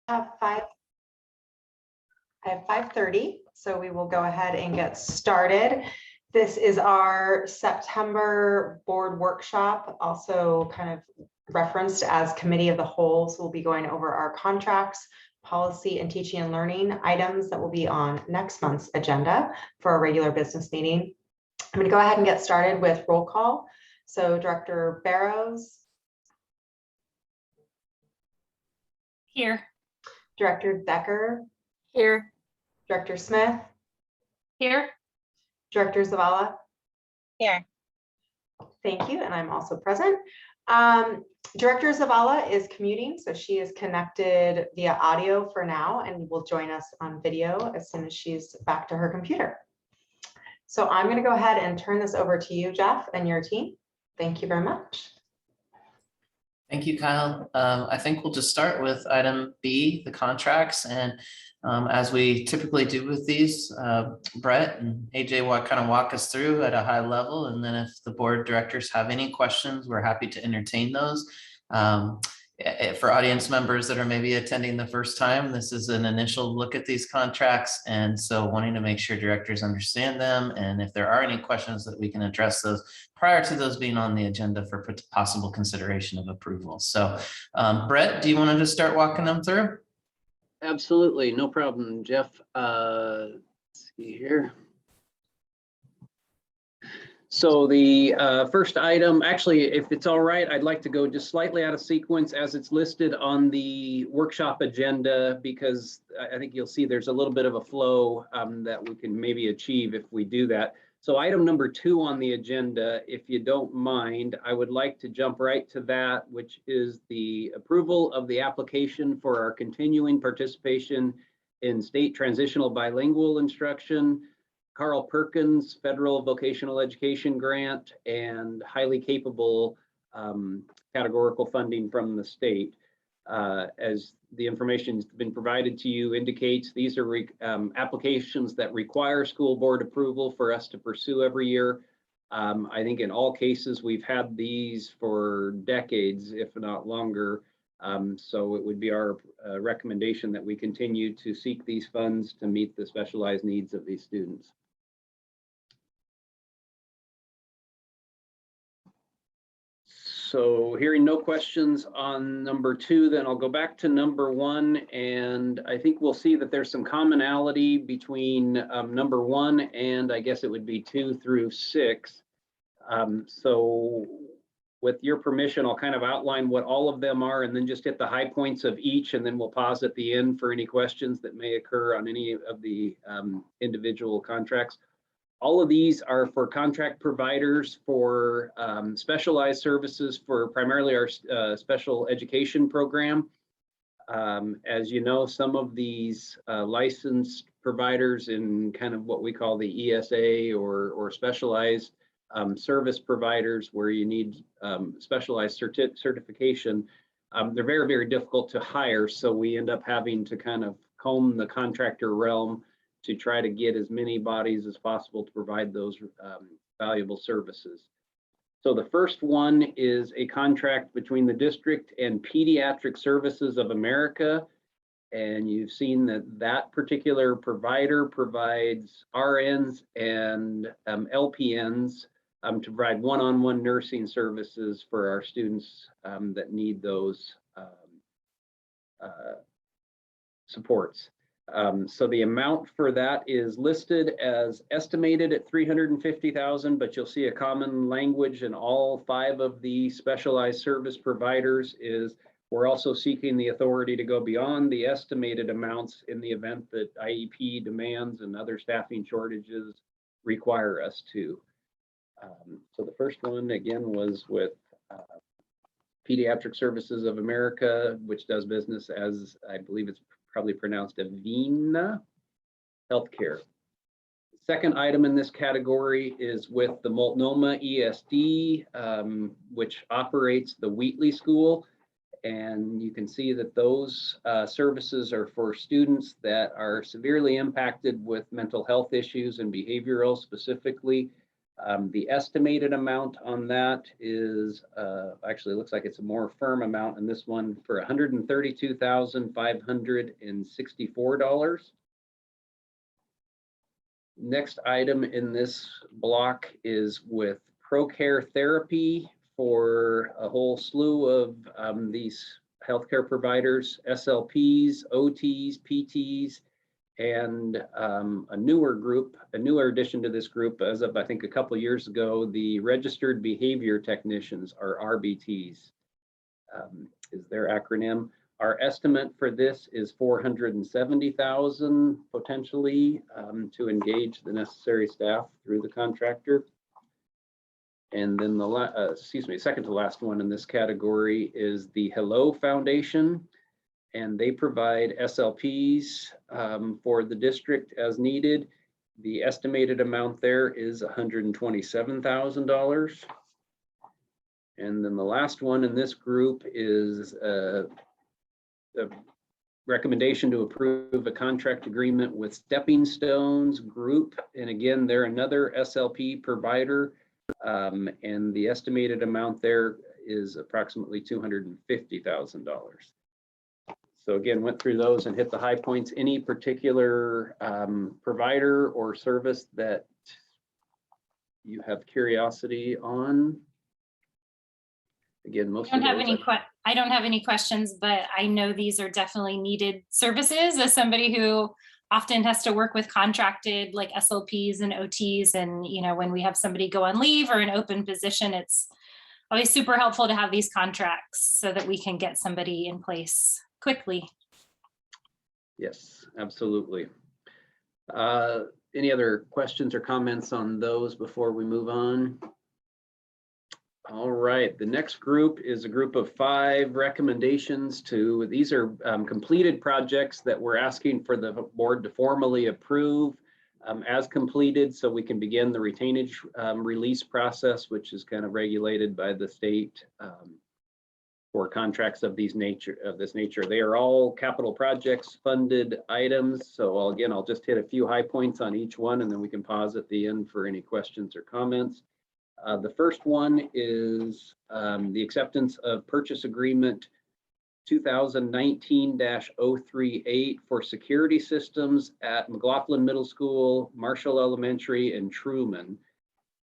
I have 5:30, so we will go ahead and get started. This is our September board workshop, also kind of referenced as committee of the whole. So we'll be going over our contracts, policy, and teaching and learning items that will be on next month's agenda for our regular business meeting. I'm going to go ahead and get started with roll call. So Director Barrows. Here. Director Decker. Here. Director Smith. Here. Director Zavala. Here. Thank you, and I'm also present. Director Zavala is commuting, so she is connected via audio for now and will join us on video as soon as she's back to her computer. So I'm going to go ahead and turn this over to you, Jeff, and your team. Thank you very much. Thank you, Kyle. I think we'll just start with item B, the contracts. And as we typically do with these, Brett and AJ will kind of walk us through at a high level. And then if the board directors have any questions, we're happy to entertain those. For audience members that are maybe attending the first time, this is an initial look at these contracts. And so wanting to make sure directors understand them. And if there are any questions that we can address those prior to those being on the agenda for possible consideration of approval. So Brett, do you want to just start walking them through? Absolutely, no problem, Jeff. Let's see here. So the first item, actually, if it's all right, I'd like to go just slightly out of sequence as it's listed on the workshop agenda, because I think you'll see there's a little bit of a flow that we can maybe achieve if we do that. So item number 2 on the agenda, if you don't mind, I would like to jump right to that, which is the approval of the application for our continuing participation in state transitional bilingual instruction, Carl Perkins Federal Vocational Education Grant, and highly capable categorical funding from the state. As the information has been provided to you indicates, these are applications that require school board approval for us to pursue every year. I think in all cases, we've had these for decades, if not longer. So it would be our recommendation that we continue to seek these funds to meet the specialized needs of these students. So hearing no questions on number 2, then I'll go back to number 1, and I think we'll see that there's some commonality between number 1 and I guess it would be 2 through 6. So with your permission, I'll kind of outline what all of them are and then just hit the high points of each, and then we'll pause at the end for any questions that may occur on any of the individual contracts. All of these are for contract providers for specialized services for primarily our special education program. As you know, some of these licensed providers in kind of what we call the ESA or specialized service providers where you need specialized certification, they're very, very difficult to hire. So we end up having to kind of comb the contractor realm to try to get as many bodies as possible to provide those valuable services. So the first one is a contract between the district and Pediatric Services of America. And you've seen that that particular provider provides RNs and LPNs to provide one-on-one nursing services for our students that need those supports. So the amount for that is listed as estimated at $350,000, but you'll see a common language in all 5 of the specialized service providers is we're also seeking the authority to go beyond the estimated amounts in the event that IEP demands and other staffing shortages require us to. So the first one again was with Pediatric Services of America, which does business as, I believe it's probably pronounced Avena Healthcare. Second item in this category is with the Multnomah ESD, which operates the Wheatley School. And you can see that those services are for students that are severely impacted with mental health issues and behavioral specifically. The estimated amount on that is, actually looks like it's a more firm amount in this one for $132,564. Next item in this block is with ProCare Therapy for a whole slew of these healthcare providers, SLPs, OTs, PTs, and a newer addition to this group as of, I think, a couple of years ago, the Registered Behavior Technicians, or RBTs, is their acronym. Our estimate for this is $470,000 potentially to engage the necessary staff through the contractor. And then the second to last one in this category is the Hello Foundation, and they provide SLPs for the district as needed. The estimated amount there is $127,000. And then the last one in this group is a recommendation to approve a contract agreement with Stepping Stones Group. And again, they're another SLP provider. And the estimated amount there is approximately $250,000. So again, went through those and hit the high points. Any particular provider or service that you have curiosity on? Again, most I don't of have those any I don't have any questions, but I know these are definitely needed services as somebody who often has to work with contracted like SLPs and OTs. And, you know, when we have somebody go on leave or an open position, it's always super helpful to have these contracts so that we can get somebody in place quickly. Yes, absolutely. Any other questions or comments on those before we move on? All right, the next group is a group of 5 recommendations to, these are completed projects that we're asking for the board to formally approve as completed so we can begin the retainage release process, which is kind of regulated by the state for contracts of this nature. They are all capital projects funded items. So I'll just hit a few high points on each one and then we can pause at the end for any questions or comments. The first one is the acceptance of purchase agreement 2019-038 for security systems at McLaughlin Middle School, Marshall Elementary, and Truman.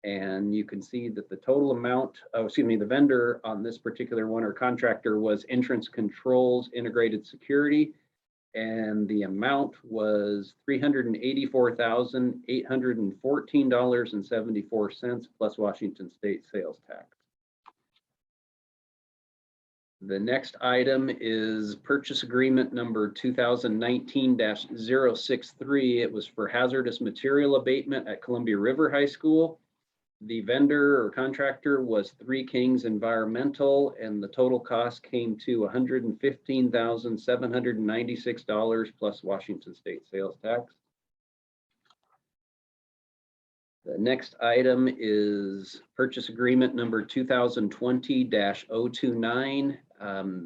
And you can see that the total amount, the vendor on this particular one or contractor was Entrance Controls Integrated Security. And the amount was $384,814.74 plus Washington State sales tax. The next item is purchase agreement number 2019-063. It was for hazardous material abatement at Columbia River High School. The vendor or contractor was Three Kings Environmental, and the total cost came to $115,796 plus Washington State sales tax. The next item is purchase agreement number 2020-029.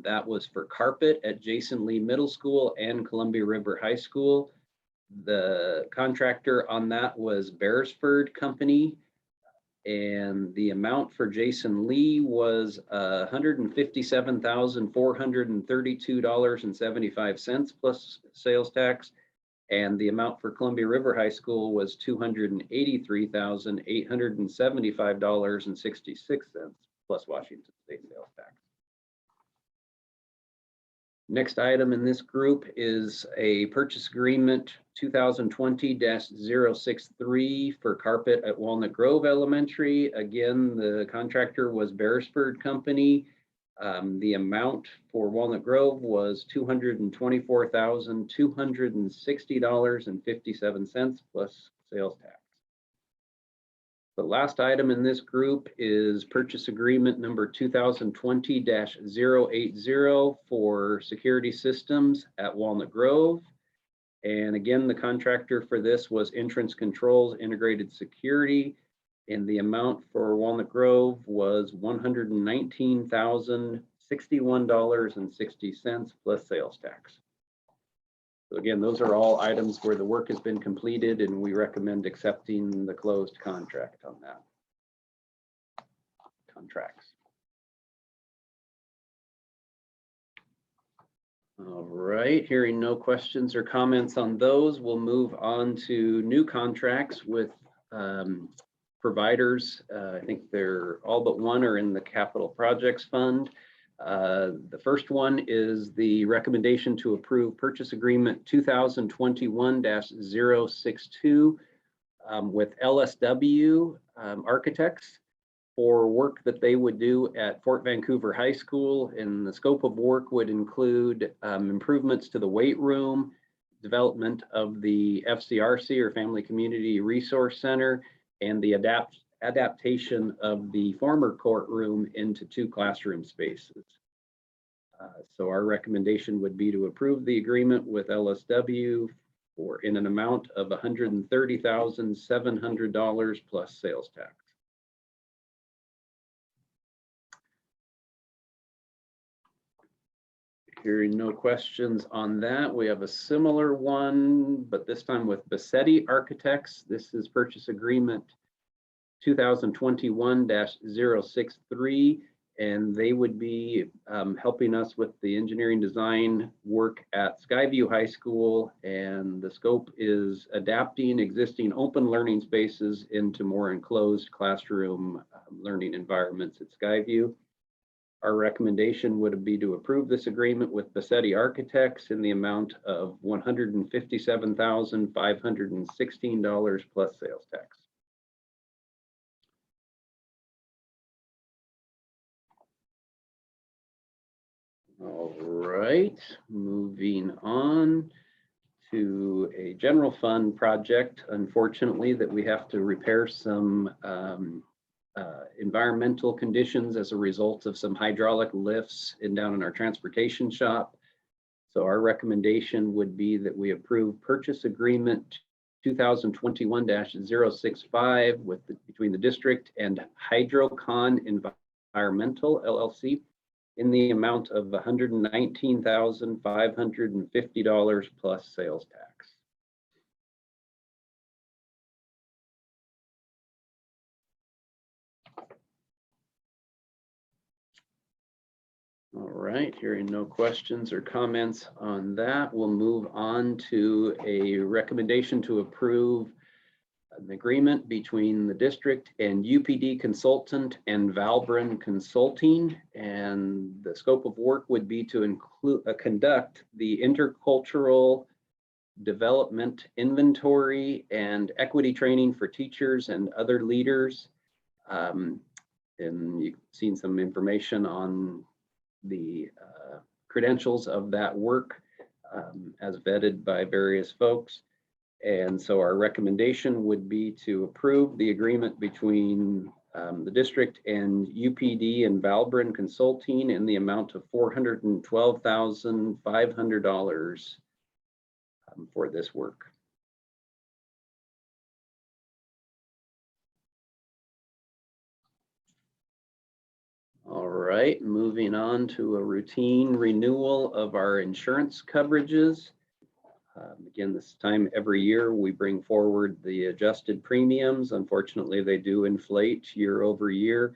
That was for carpet at Jason Lee Middle School and Columbia River High School. The contractor on that was Beresford Company. And the amount for Jason Lee was $157,432.75 plus sales tax. And the amount for Columbia River High School was $283,875.66 plus Washington State sales tax. Next item in this group is a purchase agreement 2020-063 for carpet at Walnut Grove Elementary. Again, the contractor was Beresford Company. The amount for Walnut Grove was $224,260.57 plus sales tax. The last item in this group is purchase agreement number 2020-080 for security systems at Walnut Grove. And again, the contractor for this was Entrance Controls Integrated Security. And the amount for Walnut Grove was $119,061.60 plus sales tax. So again, those are all items where the work has been completed and we recommend accepting the closed contract on that. contracts. All right, hearing no questions or comments on those, we'll move on to new contracts with providers. I think they're all but one are in the Capital Projects Fund. The first one is the recommendation to approve purchase agreement 2021-062 with LSW Architects for work that they would do at Fort Vancouver High School. And the scope of work would include improvements to the weight room, development of the FCRC or Family Community Resource Center, and the adaptation of the former courtroom into 2 classroom spaces. So our recommendation would be to approve the agreement with LSW for in an amount of $130,700 plus sales tax. Hearing no questions on that, we have a similar one, but this time with Bassetti Architects. This is purchase agreement 2021-063, and they would be helping us with the engineering design work at Skyview High School. And the scope is adapting existing open learning spaces into more enclosed classroom learning environments at Skyview. Our recommendation would be to approve this agreement with Bassetti Architects in the amount of $157,516 plus sales tax. All right, moving on to a general fund project, unfortunately, that we have to repair some environmental conditions as a result of some hydraulic lifts down in our transportation shop. So our recommendation would be that we approve purchase agreement 2021-065 between the district and Hydrocon Environmental LLC in the amount of $119,550 plus sales tax. All right, hearing no questions or comments on that, we'll move on to a recommendation to approve an agreement between the district and UPD Consultant and Valbrun Consulting. And the scope of work would be to conduct the intercultural development inventory and equity training for teachers and other leaders. And you've seen some information on the credentials of that work as vetted by various folks. And so our recommendation would be to approve the agreement between the district and UPD and Valbrun Consulting in the amount of $412,500 for this work. All right, moving on to a routine renewal of our insurance coverages. Again, this time every year we bring forward the adjusted premiums. Unfortunately, they do inflate year over year.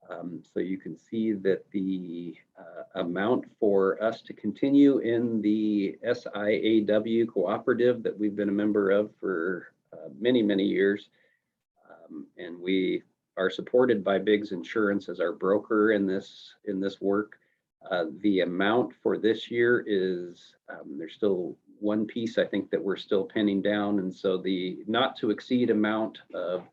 So you can see that the amount for us to continue in the SIAW cooperative that we've been a member of for many, many years. And we are supported by Biggs Insurance as our broker in this work. The amount for this year is, there's still one piece I think that we're still pinning down. And so the not to exceed amount of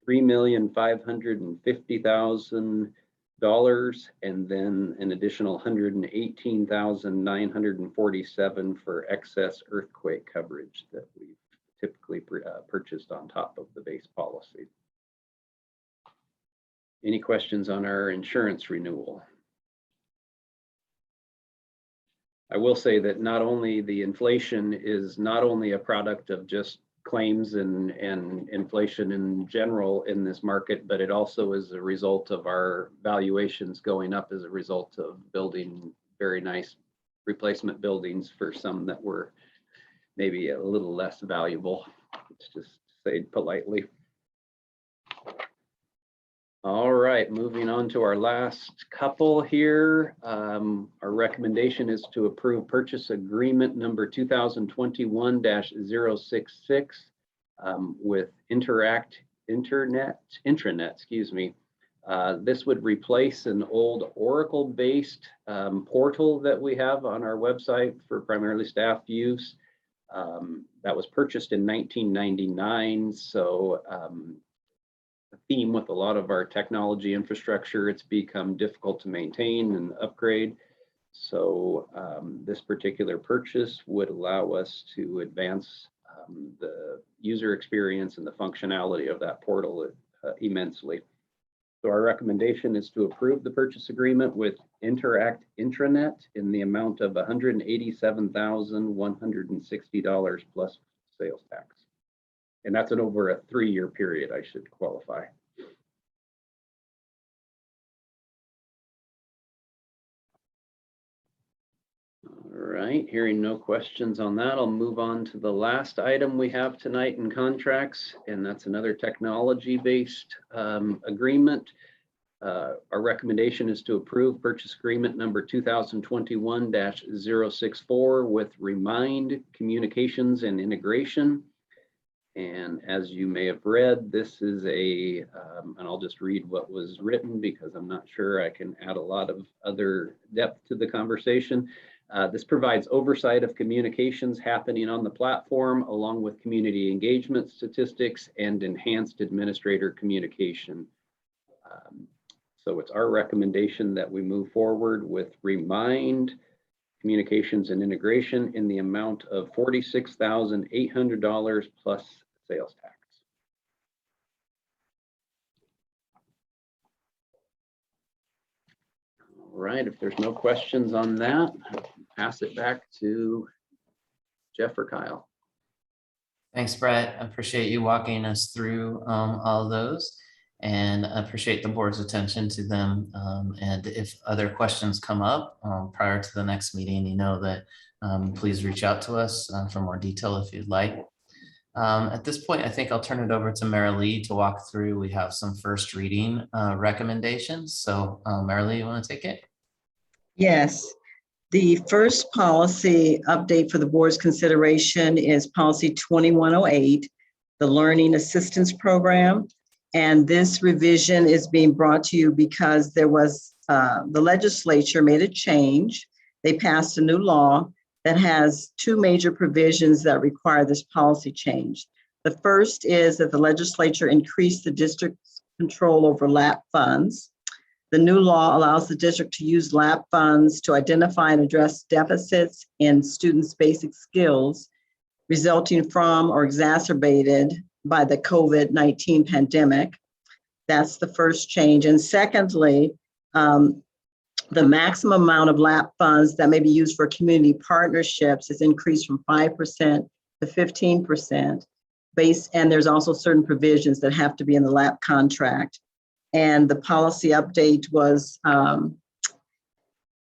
$3,550,000 and then an additional $118,947 for excess earthquake coverage that we've typically purchased on top of the base policy. Any questions on our insurance renewal? I will say that not only the inflation is not only a product of just claims and inflation in general in this market, but it also is a result of our valuations going up as a result of building very nice replacement buildings for some that were maybe a little less valuable. It's just said politely. All right, moving on to our last couple here. Our recommendation is to approve purchase agreement number 2021-066 with Intranet, excuse me. This would replace an old Oracle-based portal that we have on our website for primarily staff use. That was purchased in 1999, so a theme with a lot of our technology infrastructure, it's become difficult to maintain and upgrade. So this particular purchase would allow us to advance the user experience and the functionality of that portal immensely. So our recommendation is to approve the purchase agreement with Intranet in the amount of $187,160 plus sales tax. And that's over a 3-year period, I should qualify. All right, hearing no questions on that, I'll move on to the last item we have tonight in contracts, and that's another technology-based agreement. Our recommendation is to approve purchase agreement number 2021-064 with Remind Communications and Integration. And as you may have read, this is and I'll just read what was written because I'm not sure I can add a lot of other depth to the conversation. This provides oversight of communications happening on the platform, along with community engagement statistics and enhanced administrator communication. So it's our recommendation that we move forward with Remind Communications and Integration in the amount of $46,800 plus sales tax. All right, if there's no questions on that, I'll pass it back to Jeff or Kyle. Thanks, Brett. I appreciate you walking us through all of those, and I appreciate the board's attention to them. And if other questions come up prior to the next meeting, you know that please reach out to us for more detail if you'd like. At this point, I think I'll turn it over to Marilee to walk through. We have some first reading recommendations. So Marilee, you want to take it? Yes. The first policy update for the board's consideration is policy 2108, the Learning Assistance Program. And this revision is being brought to you because there was, the legislature made a change. They passed a new law that has 2 major provisions that require this policy change. The first is that the legislature increased the district's control over LAP funds. The new law allows the district to use LAP funds to identify and address deficits in students' basic skills resulting from or exacerbated by the COVID-19 pandemic. That's the first change. And secondly, the maximum amount of LAP funds that may be used for community partnerships is increased from 5% to 15%. And there's also certain provisions that have to be in the LAP contract. And the policy update was,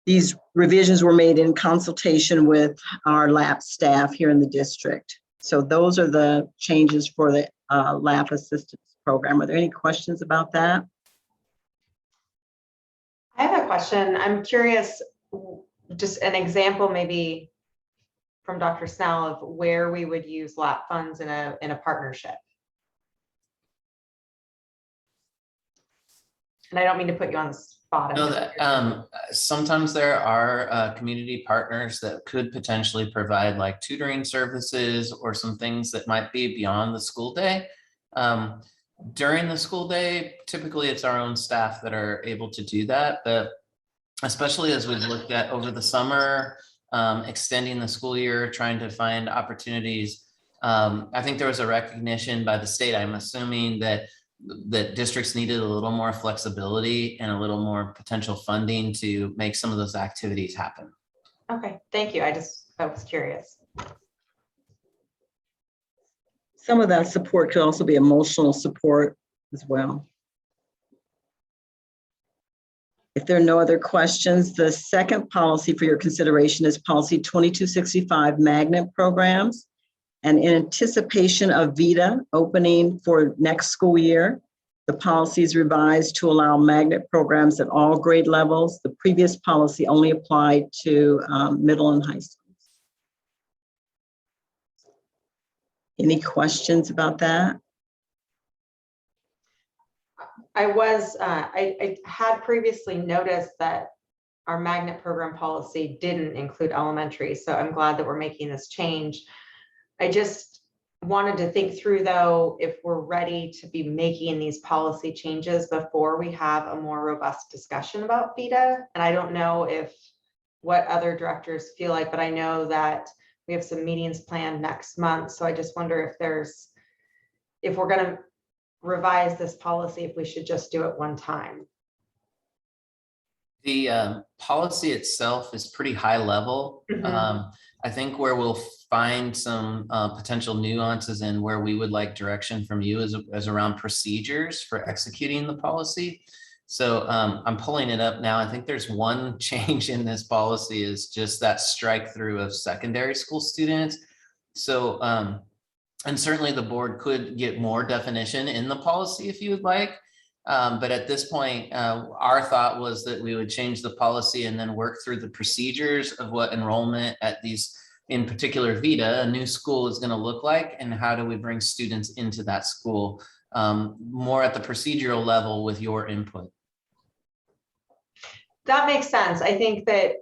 these revisions were made in consultation with our LAP staff here in the district. So those are the changes for the LAP assistance program. Are there any questions about that? I have a question. I'm curious, just an example maybe from Dr. Snell of where we would use LAP funds in a partnership. And I don't mean to put you on the spot. No, that sometimes there are community partners that could potentially provide like tutoring services or some things that might be beyond the school day. During the school day, typically it's our own staff that are able to do that, but especially as we've looked at over the summer, extending the school year, trying to find opportunities. I think there was a recognition by the state, I'm assuming that districts needed a little more flexibility and a little more potential funding to make some of those activities happen. Okay, thank you. I was curious. Some of that support could also be emotional support as well. If there are no other questions, the second policy for your consideration is policy 2265 magnet programs. And in anticipation of VITA opening for next school year, The policy is revised to allow magnet programs at all grade levels. The previous policy only applied to middle and high schools. Any questions about that? I had previously noticed that our magnet program policy didn't include elementary, so I'm glad that we're making this change. I just wanted to think through, though, if we're ready to be making these policy changes before we have a more robust discussion about VITA. And I don't know what other directors feel like, but I know that we have some meetings planned next month. So I just wonder if we're going to revise this policy, if we should just do it one time. The policy itself is pretty high level. Mhm. I think where we'll find some potential nuances and where we would like direction from you is around procedures for executing the policy. So I'm pulling it up now. I think there's one change in this policy is just that strike through of secondary school students. So, and certainly the board could get more definition in the policy if you would like. But at this point, our thought was that we would change the policy and then work through the procedures of what enrollment at these, in particular VITA, a new school is going to look like, and how do we bring students into that school more at the procedural level with your input. That makes sense. I think that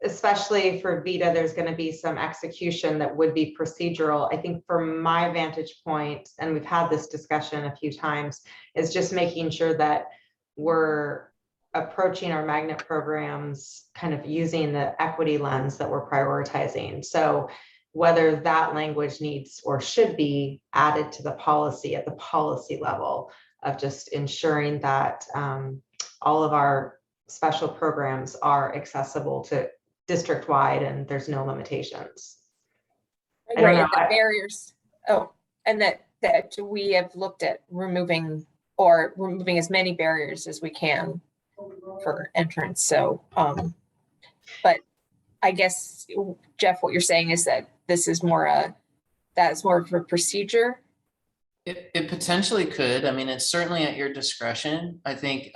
especially for VITA, there's going to be some execution that would be procedural. I think from my vantage point, and we've had this discussion a few times, is just making sure that we're approaching our magnet programs kind of using the equity lens that we're prioritizing. So whether that language needs or should be added to the policy at the policy level of just ensuring that all of our special programs are accessible to district-wide and there's no limitations. Right, and the barriers. Oh, and that we have looked at removing as many barriers as we can for entrance. So, but I guess, Jeff, what you're saying is that this is more of a procedure. It potentially could. I mean, it's certainly at your discretion. I think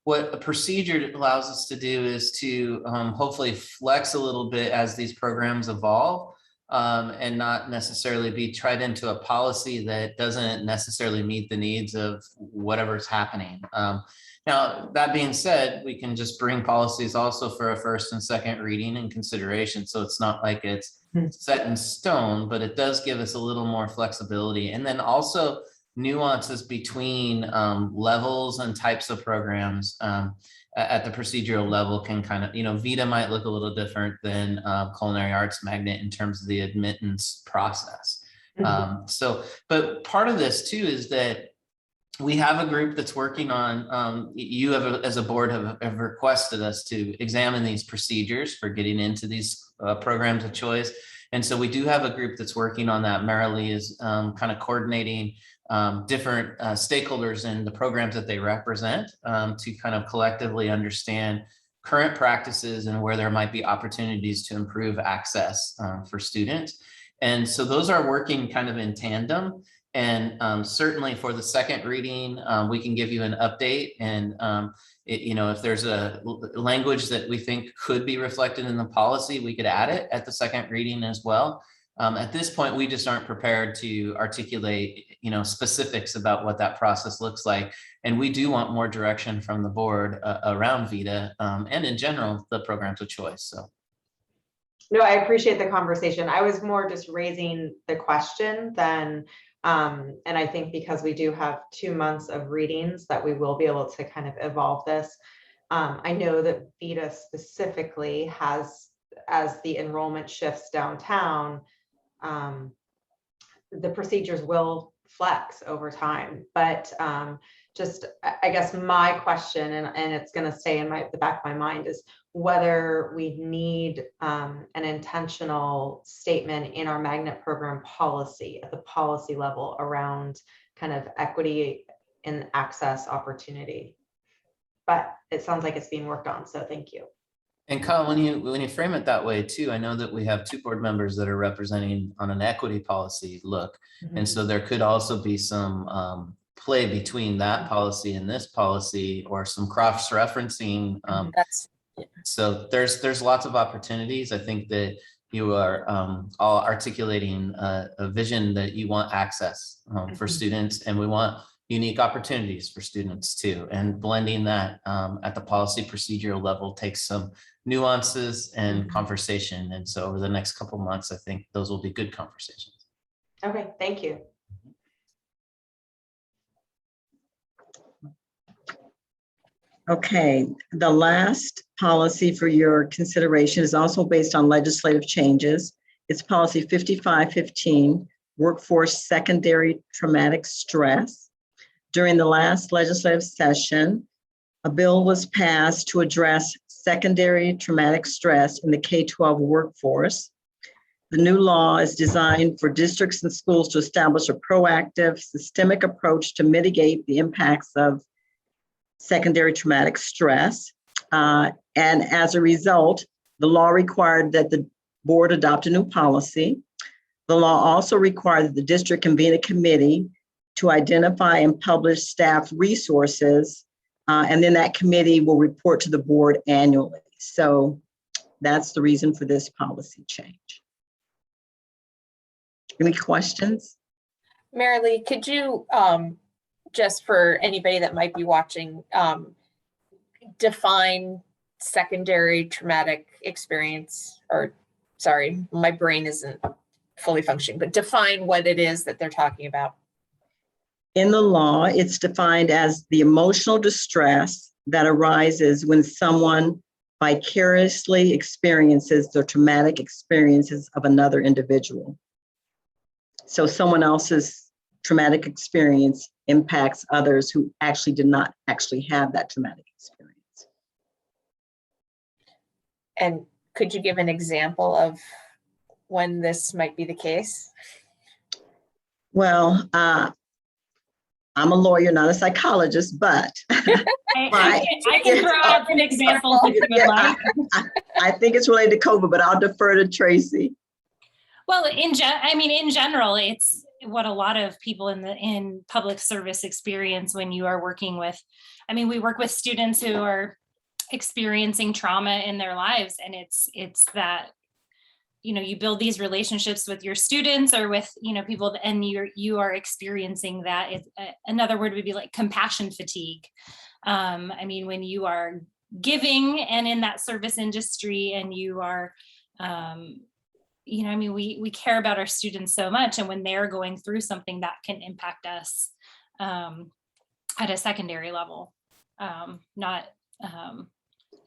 what a procedure allows us to do is to hopefully flex a little bit as these programs evolve and not necessarily be tried into a policy that doesn't necessarily meet the needs of whatever's happening. Now, that being said, we can just bring policies also for a first and second reading and consideration. So it's not like it's set in stone, but it does give us a little more flexibility. And then also nuances between levels and types of programs at the procedural level can kind of, VITA might look a little different than culinary arts magnet in terms of the admittance process. But part of this too is that we have a group that's working on, you have as a board have requested us to examine these procedures for getting into these programs of choice. And so we do have a group that's working on that. Marilee is kind of coordinating different stakeholders in the programs that they represent to kind of collectively understand current practices and where there might be opportunities to improve access for students. And so those are working kind of in tandem. And certainly for the second reading, we can give you an update. And if there's a language that we think could be reflected in the policy, we could add it at the second reading as well. At this point, we just aren't prepared to articulate, specifics about what that process looks like. And we do want more direction from the board around VITA and in general, the programs of choice. So. No, I appreciate the conversation. I was more just raising the question than, and I think because we do have 2 months of readings that we will be able to kind of evolve this. I know that VITA specifically has, as the enrollment shifts downtown, the procedures will flex over time, but just, I guess my question, and it's going to stay in the back of my mind, is whether we need an intentional statement in our magnet program policy at the policy level around kind of equity and access opportunity. But it sounds like it's being worked on, so thank you. And Kyle, when you frame it that way too, I know that we have 2 board members that are representing on an equity policy look. And so there could also be some play between that policy and this policy, or some cross-referencing. That's, So there's lots of opportunities. I think that you are all articulating a vision that you want access for students, and we want unique opportunities for students too. And blending that at the policy procedural level takes some nuances and conversation. And so over the next couple of months, I think those will be good conversations. Okay, thank you. Okay, the last policy for your consideration is also based on legislative changes. It's policy 5515, workforce secondary traumatic stress. During the last legislative session, a bill was passed to address secondary traumatic stress in the K-12 workforce. The new law is designed for districts and schools to establish a proactive, systemic approach to mitigate the impacts of secondary traumatic stress. And as a result, the law required that the board adopt a new policy. The law also required that the district convene a committee to identify and publish staff resources. And then that committee will report to the board annually. So that's the reason for this policy change. Any questions? Marilee, could you, just for anybody that might be watching, define secondary traumatic experience, or sorry, my brain isn't fully functioning, but define what it is that they're talking about. In the law, it's defined as the emotional distress that arises when someone vicariously experiences the traumatic experiences of another individual. So someone else's traumatic experience impacts others who actually did not actually have that traumatic experience. And could you give an example of when this might be the case? Well, I'm a lawyer, not a psychologist, but I can throw out some examples if you would like. I think it's related to COVID, but I'll defer to Tracy. Well, in general, it's what a lot of people in public service experience when you are working with, we work with students who are experiencing trauma in their lives, and it's that, you build these relationships with your students or with, people, and you are experiencing that. Another word would be like compassion fatigue. When you are giving and in that service industry, and you are, we care about our students so much, and when they're going through something that can impact us at a secondary level,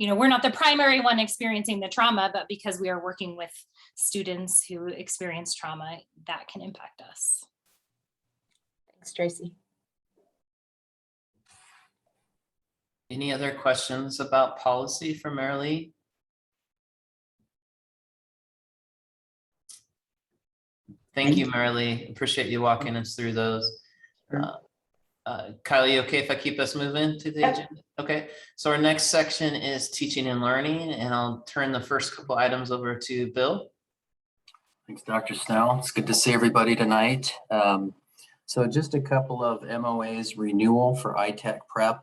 we're not the primary one experiencing the trauma, but because we are working with students who experience trauma, that can impact us. Thanks, Tracy. Any other questions about policy for Marilee? Thank you, Marilee. Appreciate you walking us through those. Kylie, you okay if I keep us moving to the agenda? Okay, so our next section is teaching and learning, and I'll turn the first couple items over to Bill. Thanks, Dr. Snell. It's good to see everybody tonight. So just a couple of MOAs renewal for ITech prep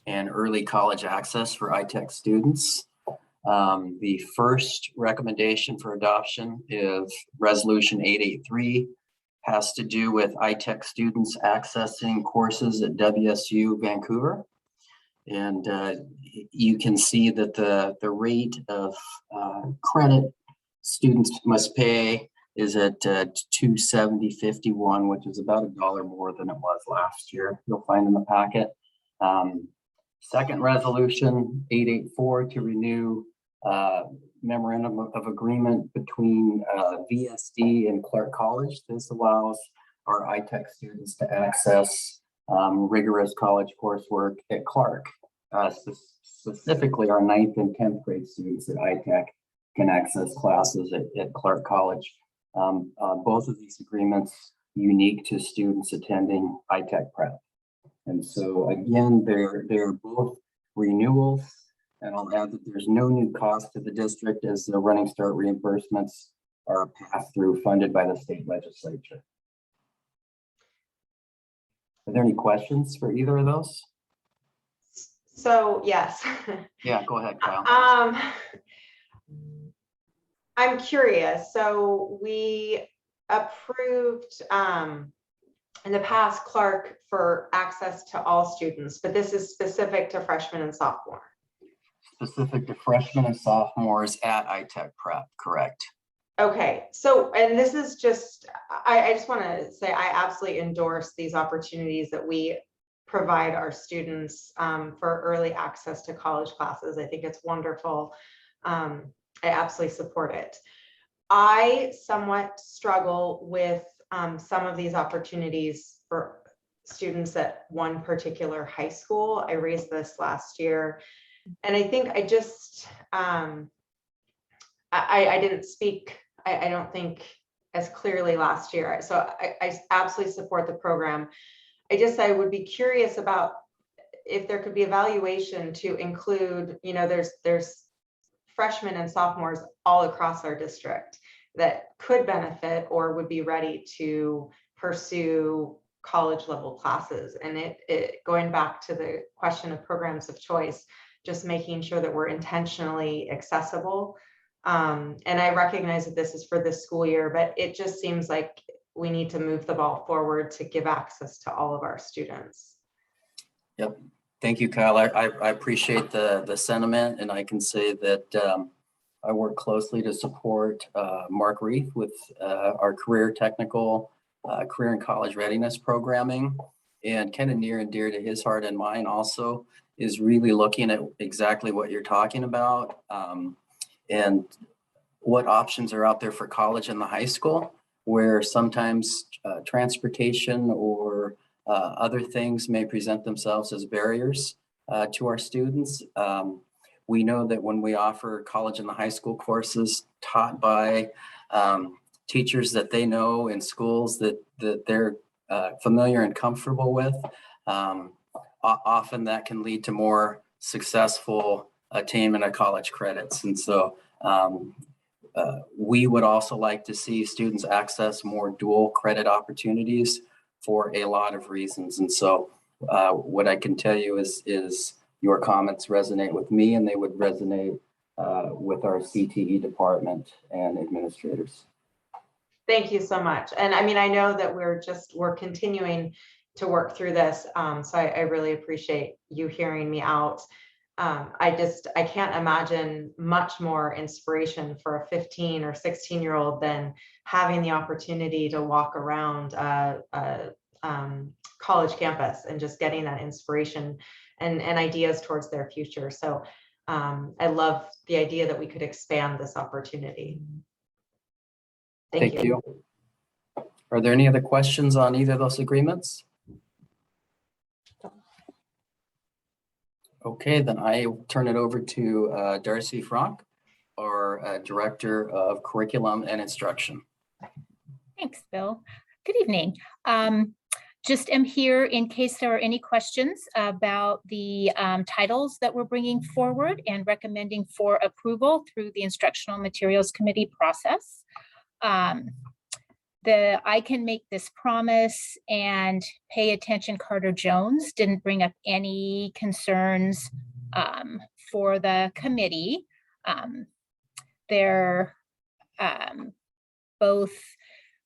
and early college access for ITech students. The first recommendation for adoption is Resolution 883, has to do with ITech students accessing courses at WSU Vancouver. And you can see that the rate of credit students must pay is at $270.51, which is about $1 more than it was last year. You'll find in the packet. Second resolution 884 to renew memorandum of agreement between VSD and Clark College. This allows our ITech students to access rigorous college coursework at Clark. Specifically, our 9th and 10th grade students at ITech can access classes at Clark College. Both of these agreements unique to students attending ITech prep. And so again, they're both renewals. And I'll add that there's no new cost to the district, as the Running Start reimbursements are passed through funded by the state legislature. Are there any questions for either of those? So yes. Yeah, go ahead, Kyle. I'm curious. So we approved in the past, Clark, for access to all students, but this is specific to freshmen and sophomore. Specific to freshmen and sophomores at iTech Prep, correct? Okay, so, and this is just, I just want to say I absolutely endorse these opportunities that we provide our students for early access to college classes. I think it's wonderful. I absolutely support it. I somewhat struggle with some of these opportunities for students at one particular high school. I raised this last year, and I think I just, I didn't speak, I don't think as clearly last year. So I absolutely support the program. I would be curious about if there could be evaluation to include, you know, there's freshmen and sophomores all across our district that could benefit or would be ready to pursue college level classes. And it going back to the question of programs of choice, just making sure that we're intentionally accessible. And I recognize that this is for this school year, but it just seems like we need to move the ball forward to give access to all of our students. Yep. Thank you, Kyle. I appreciate the sentiment, and I can say that I work closely to support Mark Reith with our career technical, career and college readiness programming, and kind of near and dear to his heart and mine also is really looking at exactly what you're talking about and what options are out there for college and the high school, where sometimes transportation or other things may present themselves as barriers to our students. We know that when we offer college and the high school courses taught by teachers that they know in schools that they're familiar and comfortable with, often that can lead to more successful attainment of college credits. And so we would also like to see students access more dual credit opportunities for a lot of reasons. And so what I can tell you is your comments resonate with me, and they would resonate with our CTE department and administrators. Thank you so much. And I mean, I know that we're continuing to work through this. So I really appreciate you hearing me out. I can't imagine much more inspiration for a 15 or 16-year-old than having the opportunity to walk around a college campus and just getting that inspiration and ideas towards their future. So I love the idea that we could expand this opportunity. Thank you. Are there any other questions on either of those agreements? Okay, then I turn it over to Darcy Franck, our Director of Curriculum and Instruction. Thanks, Bill. Good evening. Just am here in case there are any questions about the titles that we're bringing forward and recommending for approval through the Instructional Materials Committee process. I can make this promise and pay attention. Carter Jones didn't bring up any concerns for the committee. They're both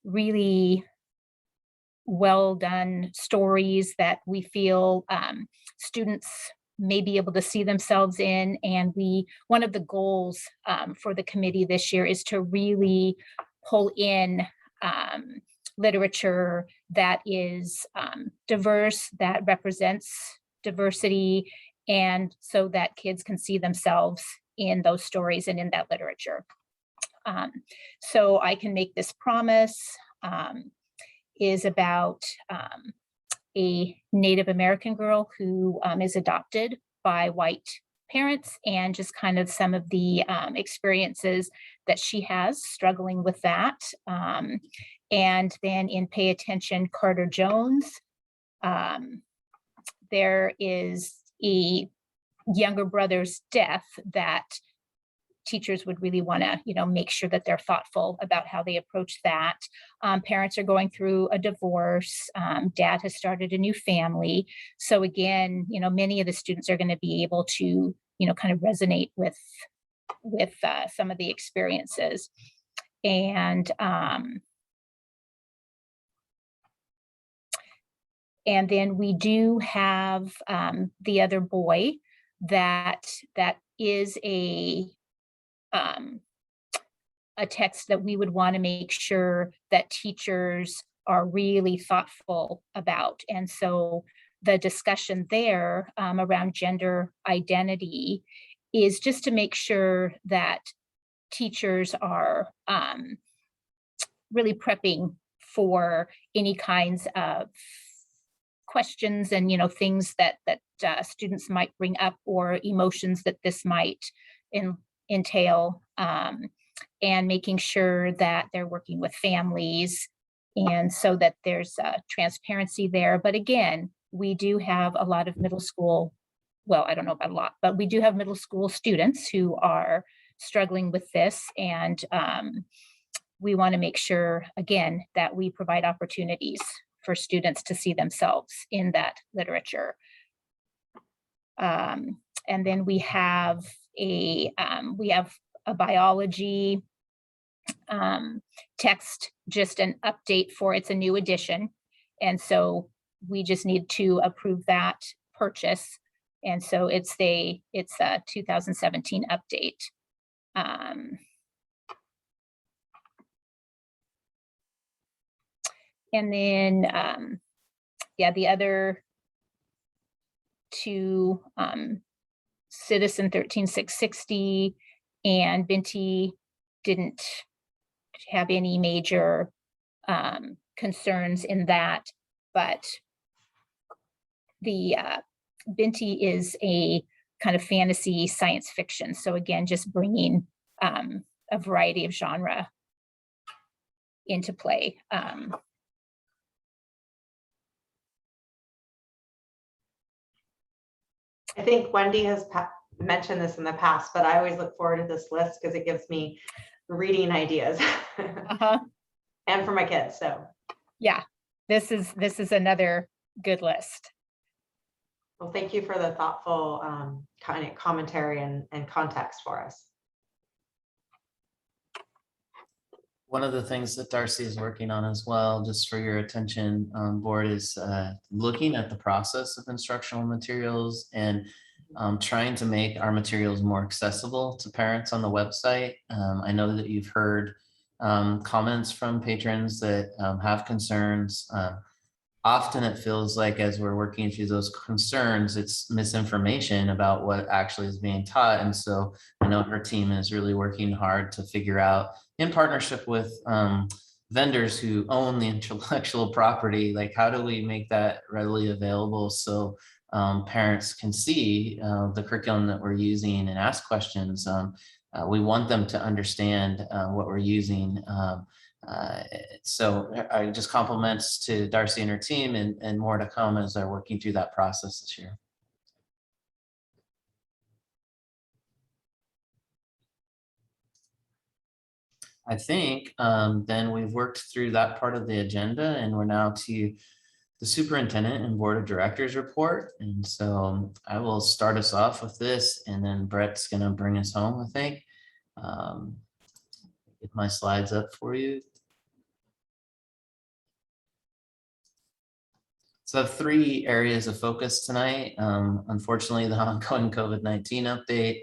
really well done stories that we feel students may be able to see themselves in. And one of the goals for the committee this year is to really pull in literature that is diverse, that represents diversity, and so that kids can see themselves in those stories and in that literature. So I can make this promise. Is about a Native American girl who is adopted by white parents, and just kind of some of the experiences that she has struggling with that. And then in Pay Attention, Carter Jones, there is a younger brother's death that teachers would really want to, make sure that they're thoughtful about how they approach that. Parents are going through a divorce. Dad has started a new family. So again, many of the students are going to be able to, kind of resonate with some of the experiences. And then we do have the other boy that is a text that we would want to make sure that teachers are really thoughtful about. And so the discussion there around gender identity is just to make sure that teachers are really prepping for any kinds of questions and things that students might bring up, or emotions that this might entail, and making sure that they're working with families, and so that there's transparency there. But again, we do have a lot of middle school, well, I don't know about a lot, but we do have middle school students who are struggling with this, and we want to make sure, again, that we provide opportunities for students to see themselves in that literature. And then we have a biology text, just an update for, it's a new edition. And so we just need to approve that purchase. And so it's a 2017 update. And then, the other two, Citizen 13660 and Binti didn't have any major concerns in that, but the Binti is a kind of fantasy science fiction. So again, just bringing a variety of genre into play. I think Wendy has mentioned this in the past, but I always look forward to this list because it gives me reading ideas and for my kids. So yeah, this is another good list. well, thank you for the thoughtful kind of commentary and context for us. One of the things that Darcy is working on as well, just for your attention board, is looking at the process of instructional materials and trying to make our materials more accessible to parents on the website. I know that you've heard comments from patrons that have concerns. Often it feels like as we're working through those concerns, it's misinformation about what actually is being taught. And so I know her team is really working hard to figure out, in partnership with vendors who own the intellectual property, like how do we make that readily available so parents can see the curriculum that we're using and ask questions. We want them to understand what we're using. So I just compliments to Darcy and her team, and more to come as they're working through that process this year. I think then we've worked through that part of the agenda, and we're now to the superintendent and board of directors report. And so I will start us off with this, and then Brett's going to bring us home, I think. Get my slides up for you. So I have 3 areas of focus tonight. Unfortunately, the ongoing COVID-19 update,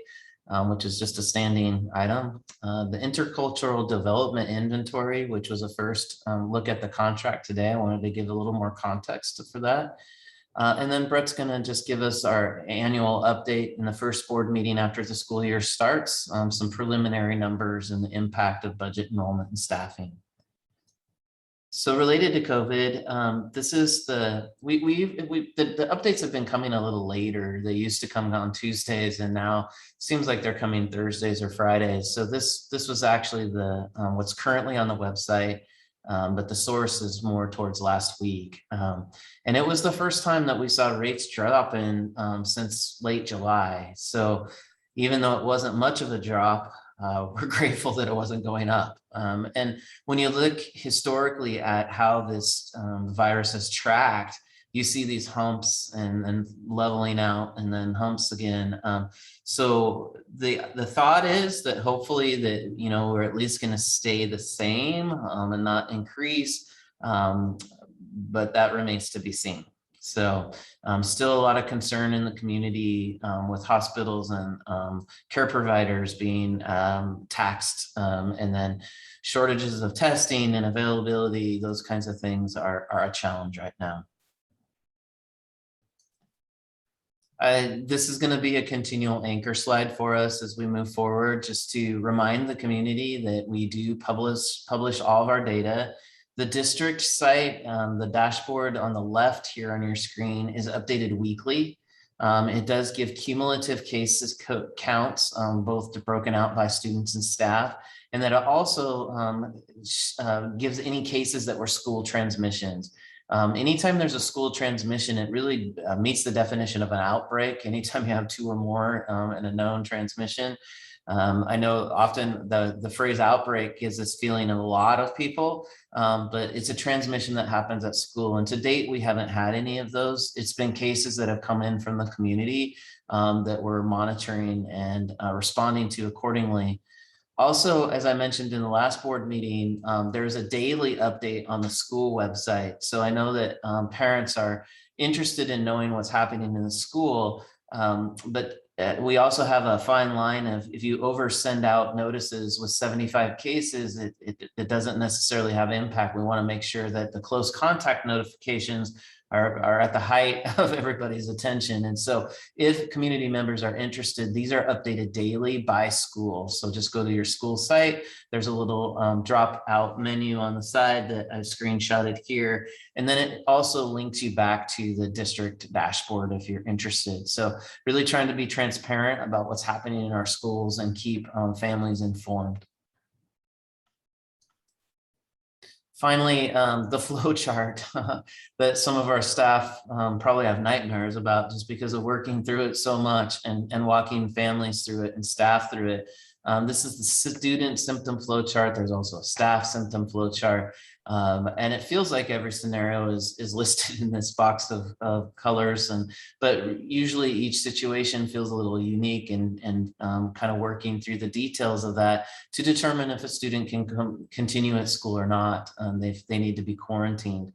which is just a standing item. The intercultural development inventory, which was a first look at the contract today. I wanted to give a little more context for that. And then Brett's going to just give us our annual update in the first board meeting after the school year starts, some preliminary numbers and the impact of budget enrollment and staffing. So related to COVID, this is the updates have been coming a little later. They used to come on Tuesdays, and now it seems like they're coming Thursdays or Fridays. So this was actually the what's currently on the website, but the source is more towards last week. And it was the first time that we saw rates drop in since late July. So even though it wasn't much of a drop, we're grateful that it wasn't going up. And when you look historically at how this virus has tracked, you see these humps and leveling out and then humps again. So the thought is that hopefully that, we're at least going to stay the same and not increase, but that remains to be seen. So still a lot of concern in the community with hospitals and care providers being taxed, and then shortages of testing and availability. Those kinds of things are a challenge right now. This is going to be a continual anchor slide for us as we move forward, just to remind the community that we do publish all of our data. The district site, the dashboard on the left here on your screen, is updated weekly. It does give cumulative cases counts, both broken out by students and staff. And that it also gives any cases that were school transmissions. Anytime there's a school transmission, it really meets the definition of an outbreak. Anytime you have 2 or more in a known transmission. I know often the phrase outbreak gives this feeling in a lot of people, but it's a transmission that happens at school. And to date, we haven't had any of those. It's been cases that have come in from the community that we're monitoring and responding to accordingly. Also, as I mentioned in the last board meeting, there's a daily update on the school website. So I know that parents are interested in knowing what's happening in the school, but we also have a fine line of, if you send out notices with 75 cases, it doesn't necessarily have impact. We want to make sure that the close contact notifications are at the height of everybody's attention. And so if community members are interested, these are updated daily by school. So just go to your school site. There's a little drop out menu on the side that I screenshotted here. And then it also links you back to the district dashboard if you're interested. So really trying to be transparent about what's happening in our schools and keep families informed. Finally, the flow chart that some of our staff probably have nightmares about, just because of working through it so much and walking families through it and staff through it. This is the student symptom flow chart. There's also a staff symptom flow chart. And it feels like every scenario is listed in this box of colors, but usually each situation feels a little unique, and kind of working through the details of that to determine if a student can continue at school or not. They need to be quarantined.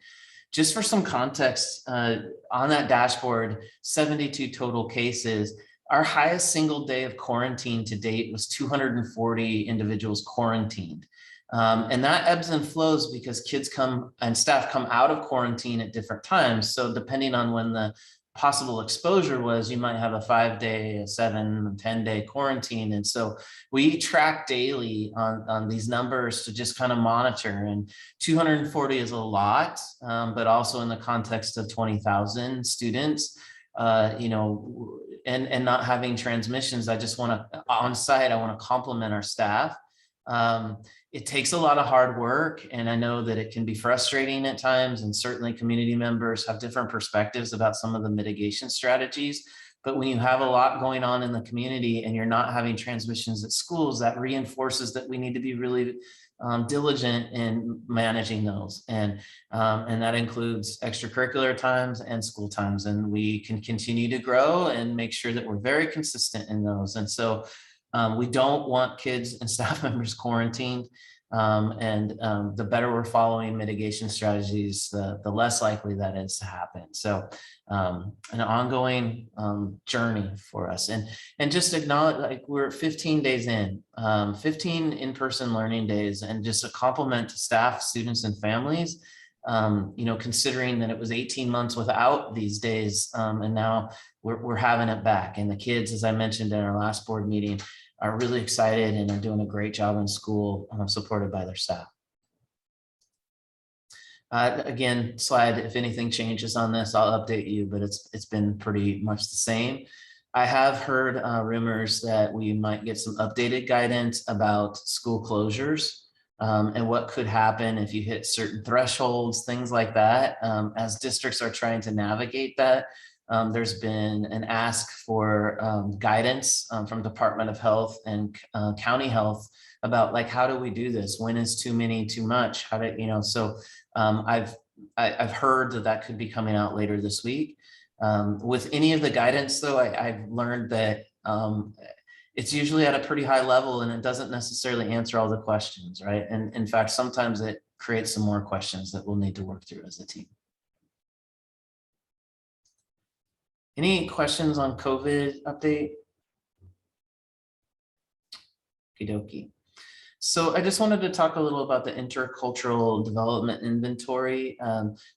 Just for some context, on that dashboard, 72 total cases. Our highest single day of quarantine to date was 240 individuals quarantined. And that ebbs and flows because kids come and staff come out of quarantine at different times. So depending on when the possible exposure was, you might have a 5-day, a 7, 10-day quarantine. And so we track daily on these numbers to just kind of monitor, and 240 is a lot, but also in the context of 20,000 students, and not having transmissions, I just want to, on site, I want to compliment our staff. It takes a lot of hard work, and I know that it can be frustrating at times, and certainly community members have different perspectives about some of the mitigation strategies. But when you have a lot going on in the community and you're not having transmissions at schools, that reinforces that we need to be really diligent in managing those. And that includes extracurricular times and school times. And we can continue to grow and make sure that we're very consistent in those. And so we don't want kids and staff members quarantined. The better we're following mitigation strategies, the less likely that is to happen. So an ongoing journey for us, and just acknowledge, like, we're 15 days in, 15 in-person learning days, and just a compliment to staff, students, and families. Considering that it was 18 months without these days, and now we're having it back. And the kids, as I mentioned in our last board meeting, are really excited and are doing a great job in school, supported by their staff. Again, slide, if anything changes on this, I'll update you, but it's been pretty much the same. I have heard rumors that we might get some updated guidance about school closures, and what could happen if you hit certain thresholds, things like that, as districts are trying to navigate that. there's been an ask for guidance from Department of Health and County Health about like, how do we do this? When is too many too much? How do, you know, so I've heard that that could be coming out later this week. With any of the guidance though, I've learned that it's usually at a pretty high level and it doesn't necessarily answer all the questions, right? And in fact, sometimes it creates some more questions that we'll need to work through as a team. Any questions on COVID update? Okie dokie. So I just wanted to talk a little about the intercultural development inventory.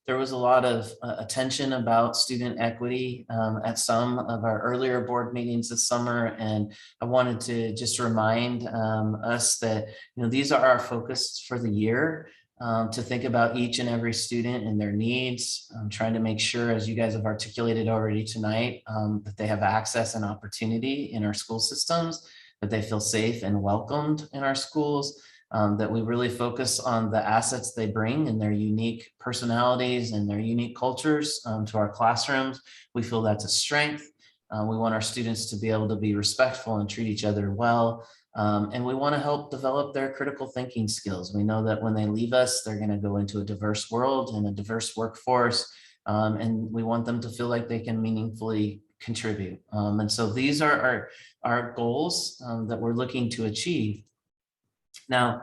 There was a lot of attention about student equity at some of our earlier board meetings this summer. And I wanted to just remind us that, you know, these are our focus for the year. To think about each and every student and their needs. I'm trying to make sure, as you guys have articulated already tonight, that they have access and opportunity in our school systems, that they feel safe and welcomed in our schools, that we really focus on the assets they bring and their unique personalities and their unique cultures to our classrooms. We feel that's a strength. We want our students to be able to be respectful and treat each other well. And we want to help develop their critical thinking skills. We know that when they leave us, they're going to go into a diverse world and a diverse workforce. And we want them to feel like they can meaningfully contribute. And so these are our goals that we're looking to achieve. Now,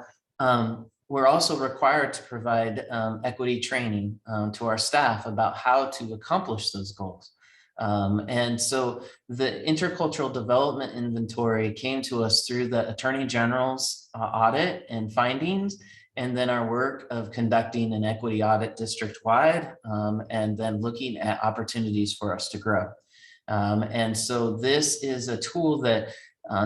we're also required to provide equity training to our staff about how to accomplish those goals. And so the intercultural development inventory came to us through the Attorney General's audit and findings, and then our work of conducting an equity audit district-wide, and then looking at opportunities for us to grow. And so this is a tool that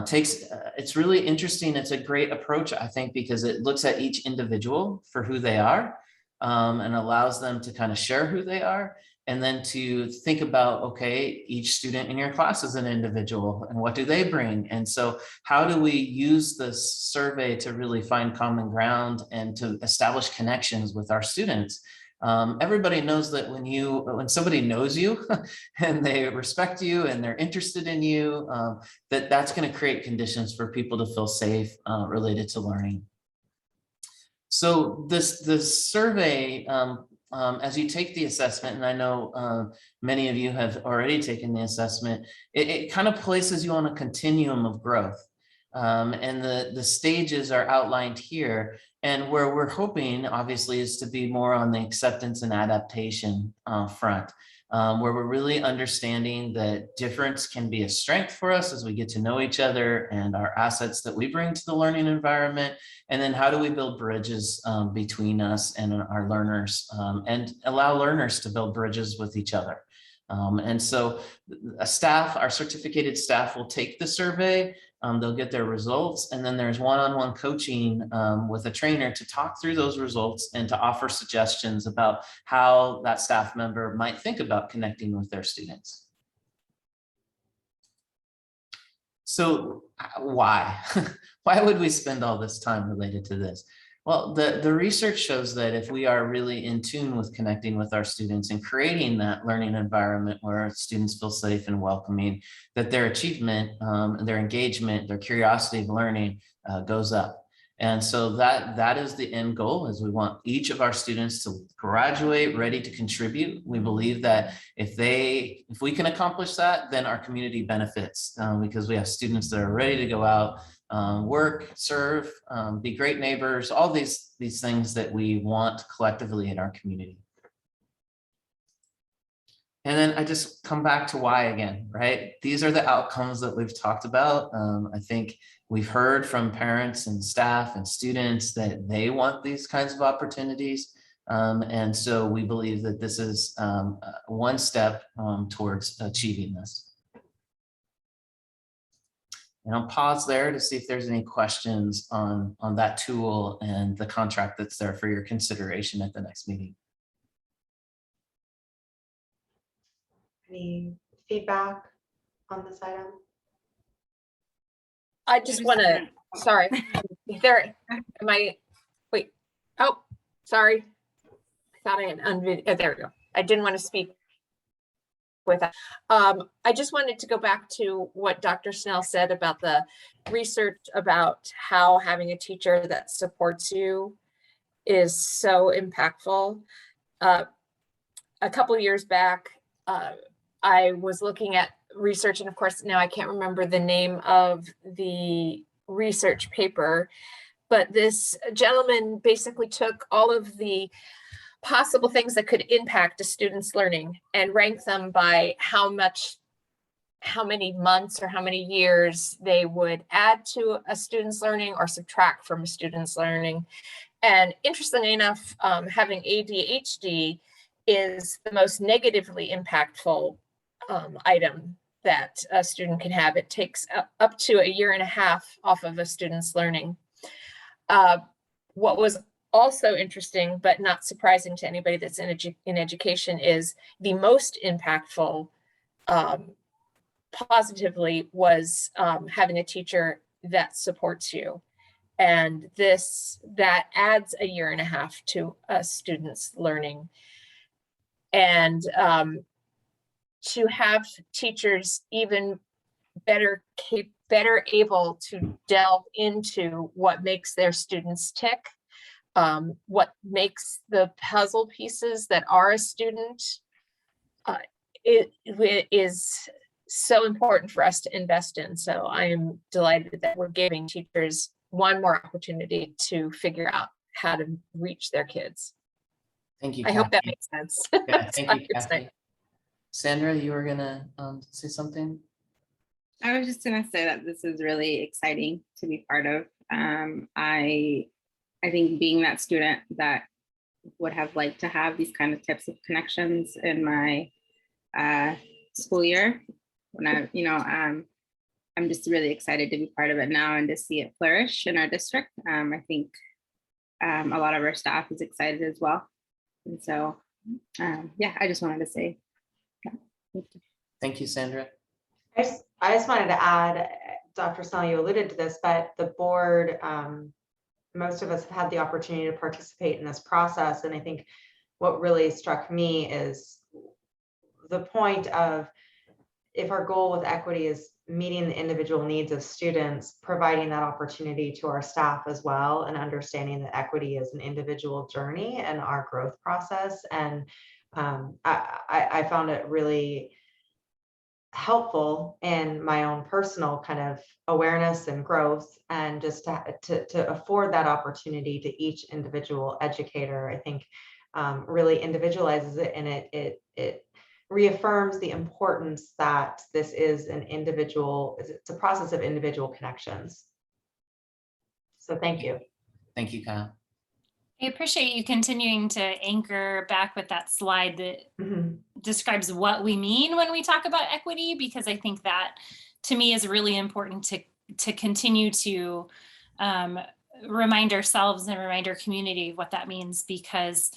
it's really interesting. It's a great approach, I think, because it looks at each individual for who they are and allows them to kind of share who they are. And then to think about, okay, each student in your class is an individual and what do they bring? And so how do we use this survey to really find common ground and to establish connections with our students? Everybody knows that when somebody knows you and they respect you and they're interested in you, that's going to create conditions for people to feel safe related to learning. So this survey, as you take the assessment, and I know many of you have already taken the assessment, it kind of places you on a continuum of growth. And the stages are outlined here. And where we're hoping, obviously, is to be more on the acceptance and adaptation front, where we're really understanding that difference can be a strength for us as we get to know each other and our assets that we bring to the learning environment. And then how do we build bridges between us and our learners and allow learners to build bridges with each other. And so our certificated staff will take the survey, they'll get their results, and then there's one-on-one coaching with a trainer to talk through those results and to offer suggestions about how that staff member might think about connecting with their students. So why? Why would we spend all this time related to this? Well, the research shows that if we are really in tune with connecting with our students and creating that learning environment where our students feel safe and welcoming, that their achievement, their engagement, their curiosity of learning goes up. And so that is the end goal, is we want each of our students to graduate ready to contribute. We believe that if we can accomplish that, then our community benefits because we have students that are ready to go out, work, serve, be great neighbors, all these things that we want collectively in our community. And then I just come back to why again, right? These are the outcomes that we've talked about. I think we've heard from parents and staff and students that they want these kinds of opportunities. And so we believe that this is one step towards achieving this. And I'll pause there to see if there's any questions on that tool and the contract that's there for your consideration at the next meeting. Any feedback on this item? I just want to, sorry, wait, oh, sorry. I thought I had unvid, oh, there we go. I didn't want to speak with that. I just wanted to go back to what Dr. Snell said about the research about how having a teacher that supports you is so impactful. A couple of years back, I was looking at research, and of course now I can't remember the name of the research paper, but this gentleman basically took all of the possible things that could impact a student's learning and rank them by how many months or how many years they would add to a student's learning or subtract from a student's learning. And interestingly enough, having ADHD is the most negatively impactful item that a student can have. It takes up to 1.5 years off of a student's learning. What was also interesting, but not surprising to anybody that's in education, is the most impactful positively was having a teacher that supports you. And that adds 1.5 years to a student's learning. And to have teachers even better able to delve into what makes their students tick, what makes the puzzle pieces that are a student, it is so important for us to invest in. So I am delighted that we're giving teachers one more opportunity to figure out how to reach their kids. Thank you, I hope that Kathy. makes sense. Yeah, thank you, It's Kathy. Sandra, you were gonna say something? I was just gonna say that this is really exciting to be part of. I think being that student that would have liked to have these kind of types of connections in my school year, when I'm just really excited to be part of it now and to see it flourish in our district. I think a lot of our staff is excited as well. And so, yeah, I just wanted to say that. Thank you, Sandra. I just wanted to add, Dr. Snell, you alluded to this, but the board, most of us have had the opportunity to participate in this process. And I think what really struck me is the point of, if our goal with equity is meeting the individual needs of students, providing that opportunity to our staff as well, and understanding that equity is an individual journey and our growth process. And I found it really helpful in my own personal kind of awareness and growth, and just to afford that opportunity to each individual educator, I think really individualizes it, and it reaffirms the importance that this is it's a process of individual connections. So thank you. Thank you, Kyle. I appreciate you continuing to anchor back with that slide that describes what we mean when we talk about equity, because I think that to me is really important to continue to remind ourselves and remind our community of what that means, because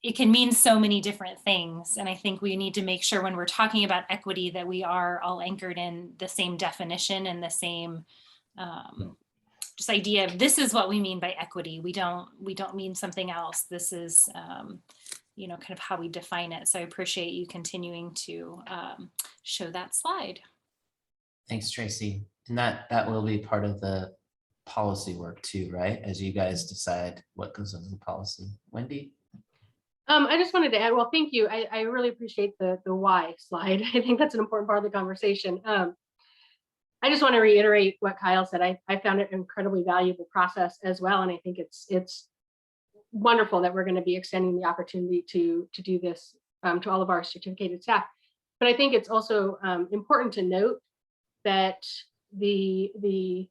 it can mean so many different things. And I think we need to make sure when we're talking about equity that we are all anchored in the same definition and the same just idea of, this is what we mean by equity. We don't mean something else. This is, kind of how we define it. So I appreciate you continuing to show that slide. Thanks, Tracy. And that will be part of the policy work too, right? As you guys decide what goes into the policy. Wendy? I just wanted to add, well, thank you. I really appreciate the why slide. I think that's an important part of the conversation. I just want to reiterate what Kyle said. I found it an incredibly valuable process as well. And I think it's wonderful that we're going to be extending the opportunity to do this to all of our certificated staff. But I think it's also important to note that the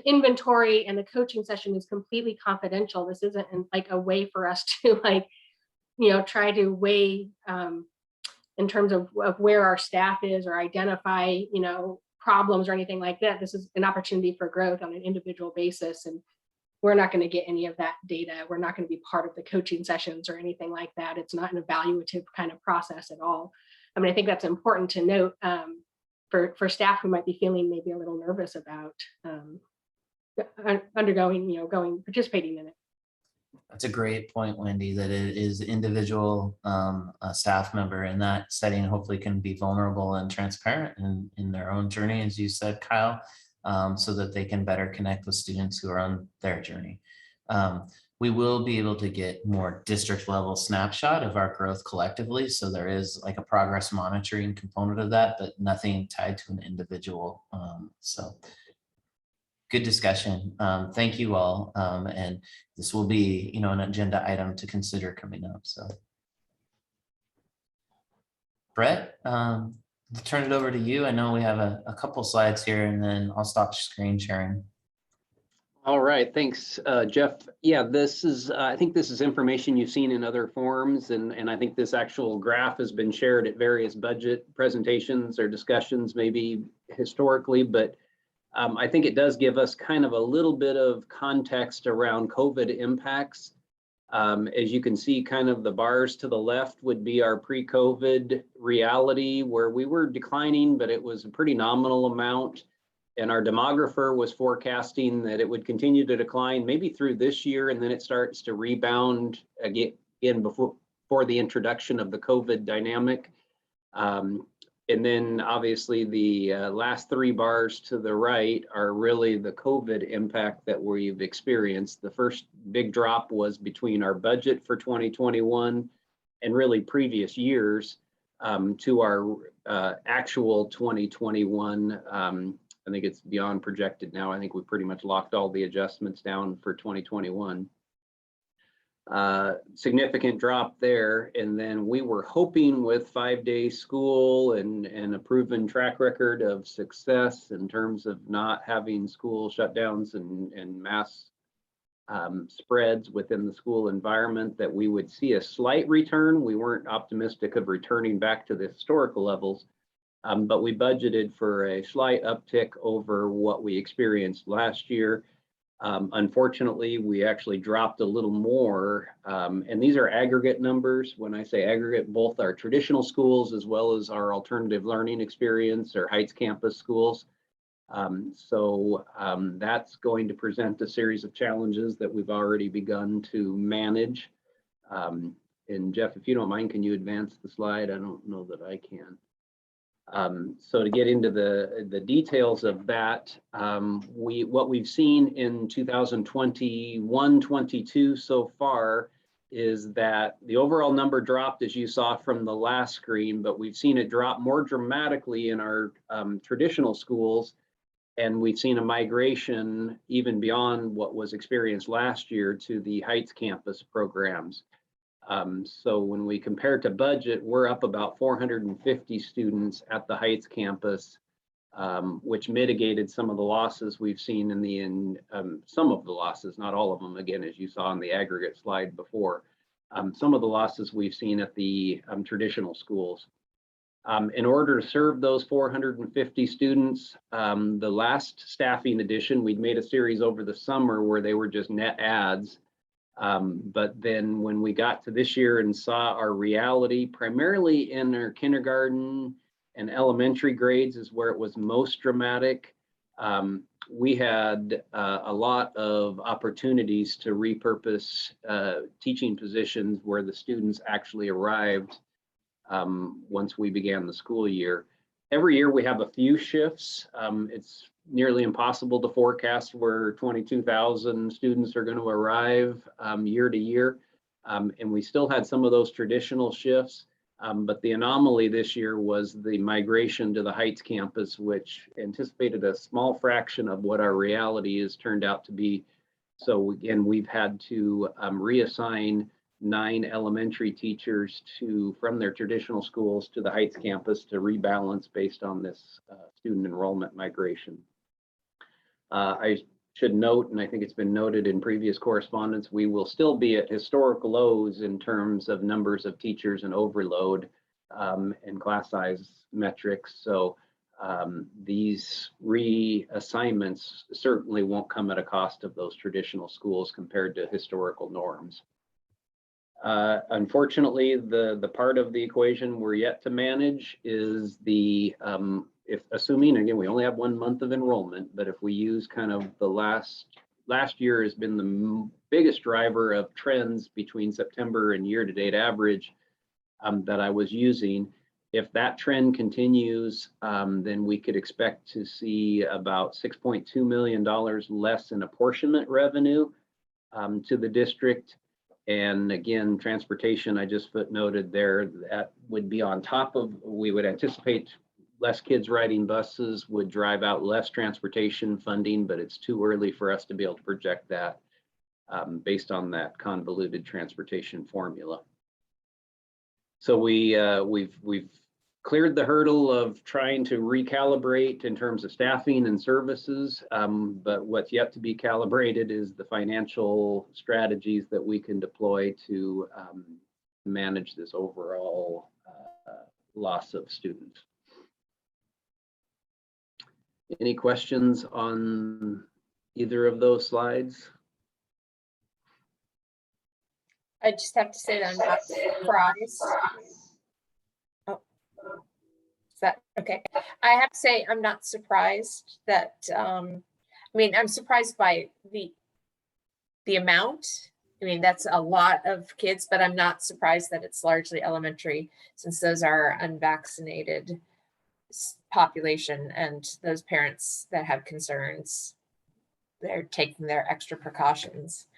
inventory and the coaching session is completely confidential. This isn't like a way for us to try to weigh in terms of where our staff is or identify, problems or anything like that. This is an opportunity for growth on an individual basis. And we're not going to get any of that data. We're not going to be part of the coaching sessions or anything like that. It's not an evaluative kind of process at all. I mean, I think that's important to note for staff who might be feeling maybe a little nervous about undergoing, participating in it. That's a great point, Wendy, that it is individual a staff member in that setting hopefully can be vulnerable and transparent in their own journey, as you said, Kyle, so that they can better connect with students who are on their journey. We will be able to get more district level snapshot of our growth collectively. So there is like a progress monitoring component of that, but nothing tied to an individual. So good discussion. Thank you all. And this will be, an agenda item to consider coming up. So Brett, I'll turn it over to you. I know we have a couple slides here and then I'll stop screen sharing. All right, thanks, Jeff. Yeah, this is, I think this is information you've seen in other forums, and I think this actual graph has been shared at various budget presentations or discussions, maybe historically, but I think it does give us kind of a little bit of context around COVID impacts. As you can see, kind of the bars to the left would be our pre-COVID reality where we were declining, but it was a pretty nominal amount. And our demographer was forecasting that it would continue to decline maybe through this year, and then it starts to rebound again before the introduction of the COVID dynamic. And then obviously the last three bars to the right are really the COVID impact that we've experienced. The first big drop was between our budget for 2021 and really previous years to our actual 2021. I think it's beyond projected now. I think we pretty much locked all the adjustments down for 2021. Significant drop there. And then we were hoping with 5-day school and a proven track record of success in terms of not having school shutdowns and mass spreads within the school environment that we would see a slight return. We weren't optimistic of returning back to the historical levels. But we budgeted for a slight uptick over what we experienced last year. Unfortunately, we actually dropped a little more, and these are aggregate numbers. When I say aggregate, both our traditional schools as well as our alternative learning experience or Heights campus schools. So that's going to present a series of challenges that we've already begun to manage. And Jeff, if you don't mind, can you advance the slide? I don't know that I can. So to get into the details of that, what we've seen in 2021-22 so far is that the overall number dropped, as you saw from the last screen, but we've seen it drop more dramatically in our traditional schools, and we've seen a migration even beyond what was experienced last year to the Heights campus programs. So when we compare to budget, we're up about 450 students at the Heights campus, which mitigated some of the losses we've seen some of the losses, not all of them, again, as you saw in the aggregate slide before, some of the losses we've seen at the traditional schools. In order to serve those 450 students, the last staffing addition, we'd made a series over the summer where they were just net adds. But then when we got to this year and saw our reality, primarily in our kindergarten and elementary grades is where it was most dramatic. We had a lot of opportunities to repurpose teaching positions where the students actually arrived once we began the school year. Every year we have a few shifts. It's nearly impossible to forecast where 22,000 students are going to arrive year to year. And we still had some of those traditional shifts, but the anomaly this year was the migration to the Heights campus, which anticipated a small fraction of what our reality has turned out to be. So again, we've had to reassign 9 elementary teachers from their traditional schools to the Heights campus to rebalance based on this student enrollment migration. I should note, and I think it's been noted in previous correspondence, we will still be at historical lows in terms of numbers of teachers and overload and class size metrics. So these reassignments certainly won't come at a cost of those traditional schools compared to historical norms. Unfortunately, the part of the equation we're yet to manage is the assuming, again, we only have 1 month of enrollment, but if we use kind of the last last year has been the biggest driver of trends between September and year-to-date average that I was using. If that trend continues, then we could expect to see about $6.2 million less in apportionment revenue to the district. And again, transportation, I just footnoted there, that would be on top of, we would anticipate less kids riding buses would drive out less transportation funding, but it's too early for us to be able to project that based on that convoluted transportation formula. So we've cleared the hurdle of trying to recalibrate in terms of staffing and services, but what's yet to be calibrated is the financial strategies that we can deploy to manage this overall loss of students. Any questions on either of those slides? I just have to say that I'm not surprised. Oh, is that okay? I have to say I'm not surprised that, I mean, I'm surprised by the amount. I mean, that's a lot of kids, but I'm not surprised that it's largely elementary, since those are unvaccinated population, and those parents that have concerns, they're taking their extra precautions.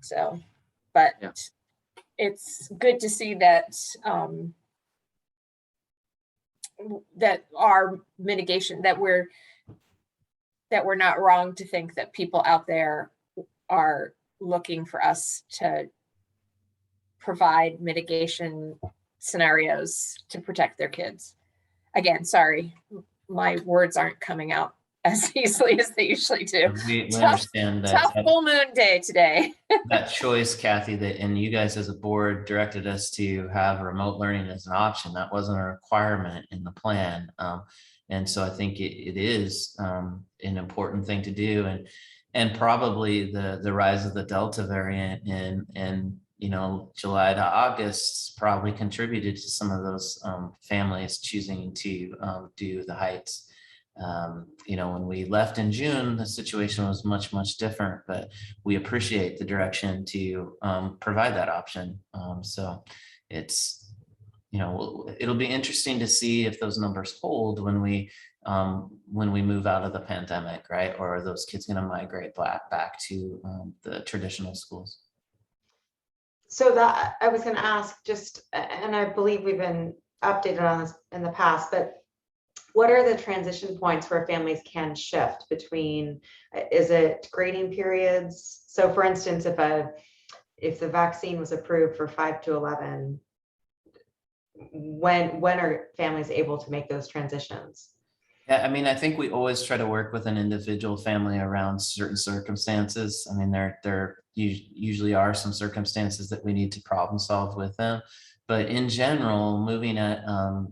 So, but yeah, it's good to see that that our mitigation, that we're not wrong to think that people out there are looking for us to provide mitigation scenarios to protect their kids. Again, sorry, my words aren't coming out as easily as they usually do. We understand that. Tough full moon day today. That choice, Kathy, that, and you guys as a board directed us to have remote learning as an option. That wasn't a requirement in the plan. And so I think it is an important thing to do. And probably the rise of the Delta variant in July to August probably contributed to some of those families choosing to do the Heights. When we left in June, the situation was much different, but we appreciate the direction to provide that option. So it's, it'll be interesting to see if those numbers hold when we move out of the pandemic, right? Or are those kids going to migrate back to the traditional schools? So that I was going to ask just, and I believe we've been updated on this in the past, but what are the transition points where families can shift between, is it grading periods? So for instance, if the vaccine was approved for 5 to 11, when are families able to make those transitions? Yeah, I mean, I think we always try to work with an individual family around certain circumstances. I mean, there usually are some circumstances that we need to problem solve with them. But in general, moving at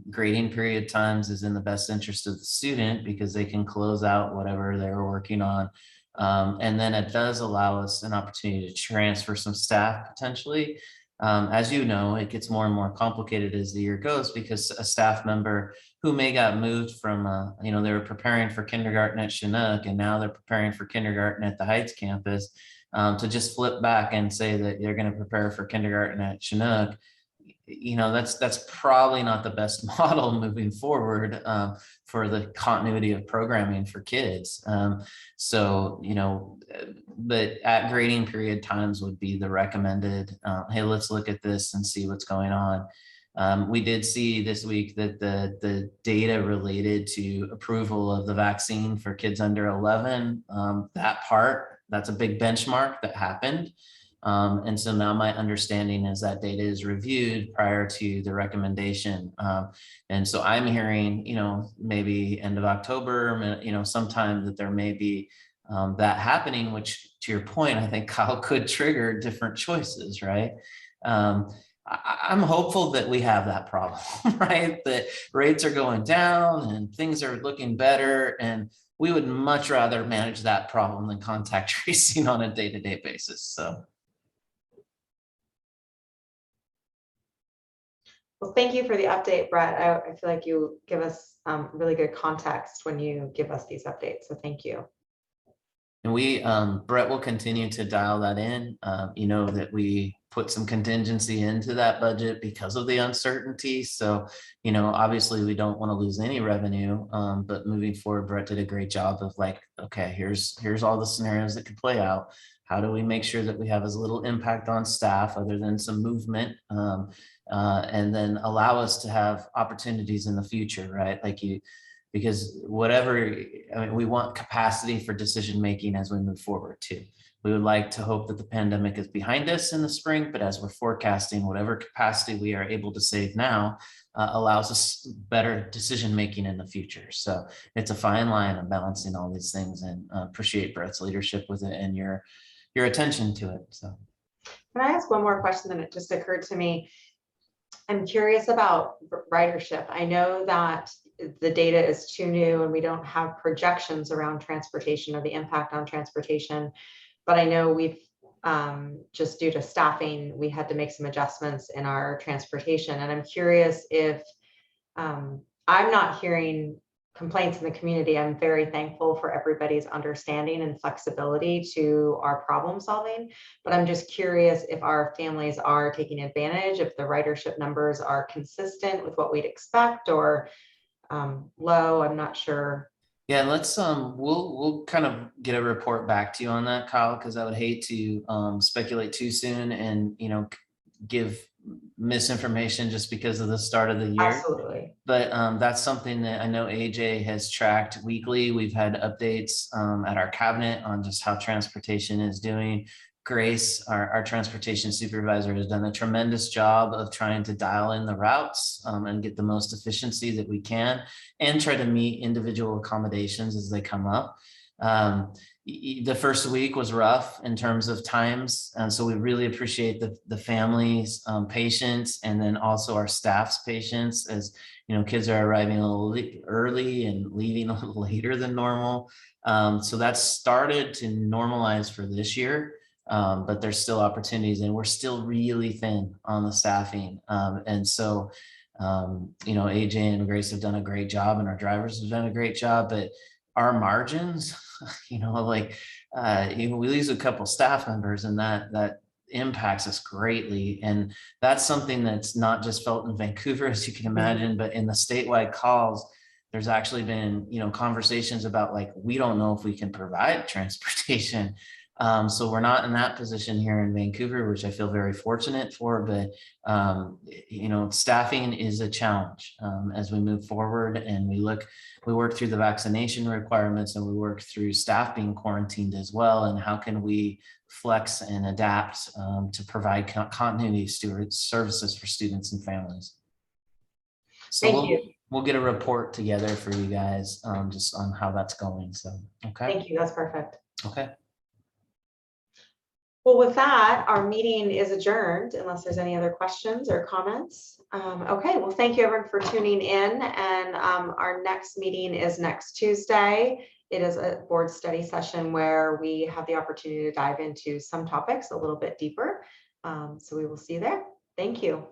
grading period times is in the best interest of the student because they can close out whatever they're working on. And then it does allow us an opportunity to transfer some staff potentially. As you know, it gets more and more complicated as the year goes because a staff member who may got moved from, they were preparing for kindergarten at Chinook and now they're preparing for kindergarten at the Heights campus, to just flip back and say that they're going to prepare for kindergarten at Chinook. That's probably not the best model moving forward for the continuity of programming for kids. But at grading period times would be the recommended, hey, let's look at this and see what's going on. We did see this week that the data related to approval of the vaccine for kids under 11, that's a big benchmark that happened. And so now my understanding is that data is reviewed prior to the recommendation. And so I'm hearing, maybe end of October, sometime that there may be that happening, which to your point, I think Kyle could trigger different choices, right? I'm hopeful that we have that problem, right? That rates are going down and things are looking better. And we would much rather manage that problem than contact tracing on a day-to-day basis. So. Well, thank you for the update, Brett. I feel like you give us really good context when you give us these updates. So thank you. And we, Brett will continue to dial that in. You know, that we put some contingency into that budget because of the uncertainty. So, you know, obviously we don't want to lose any revenue, but moving forward, Brett did a great job of like, okay, here's all the scenarios that could play out. How do we make sure that we have as little impact on staff other than some movement, and then allow us to have opportunities in the future, right? Like because whatever, I mean, we want capacity for decision making as we move forward too. We would like to hope that the pandemic is behind us in the spring, but as we're forecasting, whatever capacity we are able to save now allows us better decision making in the future. So it's a fine line of balancing all these things, and appreciate Brett's leadership with it and your attention to it. So Can I ask one more question that it just occurred to me? I'm curious about ridership. I know that the data is too new and we don't have projections around transportation or the impact on transportation, but I know we've just due to staffing, we had to make some adjustments in our transportation. And I'm curious if I'm not hearing complaints in the community. I'm very thankful for everybody's understanding and flexibility to our problem solving. But I'm just curious if our families are taking advantage, if the ridership numbers are consistent with what we'd expect or low. I'm not sure. yeah, let's we'll kind of get a report back to you on that, Kyle, because I would hate to speculate too soon and, you know, give misinformation just because of the start of the year. Absolutely. But that's something that I know AJ has tracked weekly. We've had updates at our cabinet on just how transportation is doing. Grace, our transportation supervisor, has done a tremendous job of trying to dial in the routes and get the most efficiency that we can and try to meet individual accommodations as they come up. The first week was rough in terms of times, and so we really appreciate the families' patience, and then also our staff's patience, as you know, kids are arriving a little early and leaving a little later than normal. So that's started to normalize for this year, but there's still opportunities, and we're still really thin on the staffing. And so, you know, AJ and Grace have done a great job, and our drivers have done a great job, but our margins, you know, like, you know, we lose a couple staff members, and that impacts us greatly. And that's something that's not just felt in Vancouver, as you can imagine, but in the statewide calls, there's actually been, you know, conversations about like, we don't know if we can provide transportation. So we're not in that position here in Vancouver, which I feel very fortunate for, but you know, staffing is a challenge as we move forward, and we work through the vaccination requirements, and we work through staff being quarantined as well, and how can we flex and adapt to provide continuity services for students and families. So we'll get a report together for you guys just on how that's going. So, okay. Thank you. That's perfect. Okay. Well, with that, our meeting is adjourned unless there's any other questions or comments. Okay, well, thank you everyone for tuning in, and our next meeting is next Tuesday. It is a board study session where we have the opportunity to dive into some topics a little bit deeper. So we will see you there. Thank you.